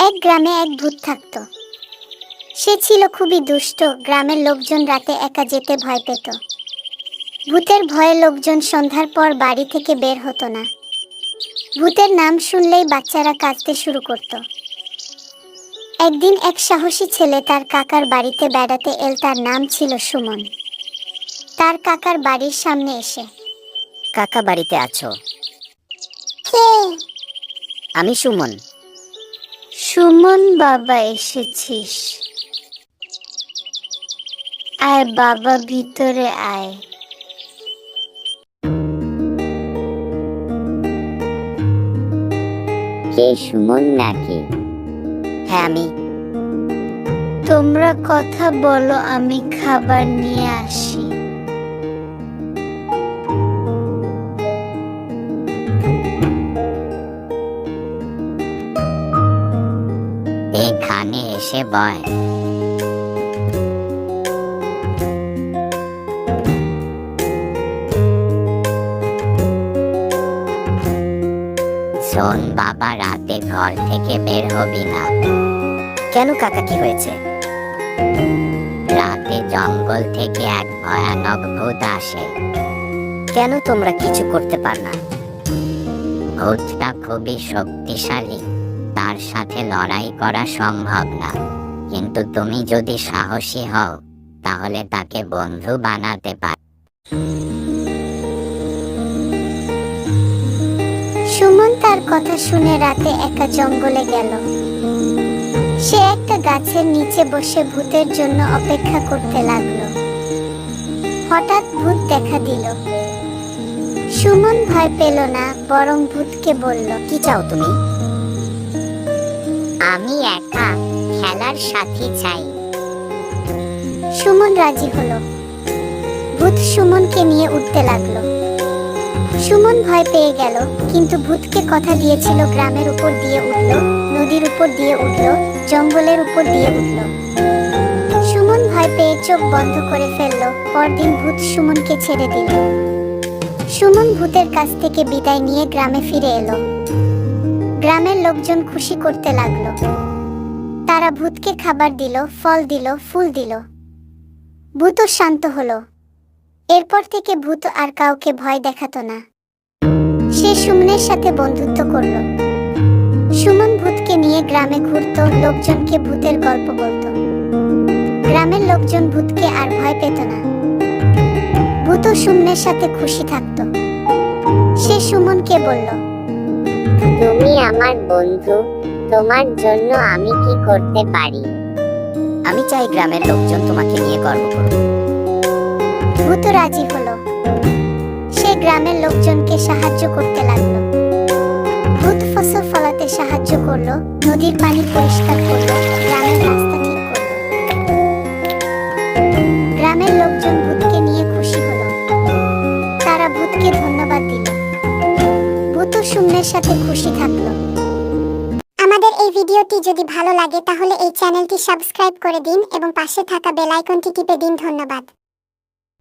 এক গ্রামে এক ভূত থাকত। সে ছিল খুবই দুষ্ট। গ্রামের লোকজন রাতে একা যেতে ভয় পেত। ভূতের ভয়ে লোকজন সন্ধ্যার পর বাড়ি থেকে বের হতো না। ভূতের নাম শুনলেই বাচ্চারা কাঁদতে শুরু করত। একদিন এক সাহসী ছেলে তার কাকার বাড়িতে বেড়াতে এল। তার নাম ছিল সুমন। তার কাকার বাড়ির সামনে এসে, কাকা বাড়িতে আছো? কে? আমি সুমন। সুমন বাবা, এসেছিস? আয় বাবা, ভিতরে আয়। কে, সুমন নাকি? হ্যাঁ, আমি। তোমরা কথা বলো, আমি খাবার নিয়ে আসি। এখানে এসে বয়। শোন বাবা, রাতে ঘর থেকে বের হবি না। কেন কাকা, কি হয়েছে? রাতে জঙ্গল থেকে এক ভয়ানক ভূত আসে। কেন, তোমরা কিছু করতে পার না? ভূতটা খুবই শক্তিশালী, তার সাথে লড়াই করা সম্ভব না। কিন্তু তুমি যদি সাহসী হও তাহলে তাকে বন্ধু বানাতে পার। সুমন তার কথা শুনে রাতে একা জঙ্গলে গেল। সে একটা গাছের নিচে বসে ভূতের জন্য অপেক্ষা করতে লাগলো। হঠাৎ ভূত দেখা দিল। সুমন ভয় পেল না, বরং ভূতকে বলল, কি চাও তুমি? আমি একা খেলার সাথী চাই। সুমন রাজি হলো। ভূত সুমনকে নিয়ে উঠতে লাগলো। সুমন ভয় পেয়ে গেল, কিন্তু ভূতকে কথা দিয়েছিল গ্রামের উপর দিয়ে উঠলো, নদীর উপর দিয়ে উঠলো, জঙ্গলের উপর দিয়ে উঠলো। সুমন ভয় পেয়ে চোখ বন্ধ করে ফেললো। পরদিন ভূত সুমনকে ছেড়ে দিল। সুমন ভূতের কাছ থেকে বিদায় নিয়ে গ্রামে ফিরে এলো। গ্রামের লোকজন খুশি করতে লাগলো। তারা ভূতকে খাবার দিল, ফল দিল, ফুল দিল। ভূতও শান্ত হলো। এরপর থেকে ভূত আর কাউকে ভয় দেখাতো না। সে সুমনের সাথে বন্ধুত্ব করলো। সুমন ভূতকে নিয়ে গ্রামে ঘুরতো, লোকজনকে ভূতের গল্প বলতো। গ্রামের লোকজন ভূতকে আর ভয় পেত না। ভূতও সুমনের সাথে খুশি থাকতো। সে সুমনকে বলল, তুমি আমার বন্ধু, তোমার জন্য আমি কি করতে পারি? আমি চাই গ্রামের লোকজন তোমাকে নিয়ে গর্ব করুক। ভূত রাজি হলো। সে গ্রামের লোকজনকে সাহায্য করতে লাগলো। ভূত ফসল ফলাতে সাহায্য করলো, নদীর পানি পরিষ্কার করলো, গ্রামের রাস্তা ঠিক করলো। গ্রামের লোকজন ভূতকে নিয়ে খুশি হলো। তারা ভূতকে ধন্যবাদ দিল। ভূত সুমনের সাথে খুশি থাকলো। আমাদের এই ভিডিওটি যদি ভালো লাগে তাহলে এই চ্যানেলটি সাবস্ক্রাইব করে দিন এবং পাশে থাকা বেল আইকনটি টিপে দিন। ধন্যবাদ।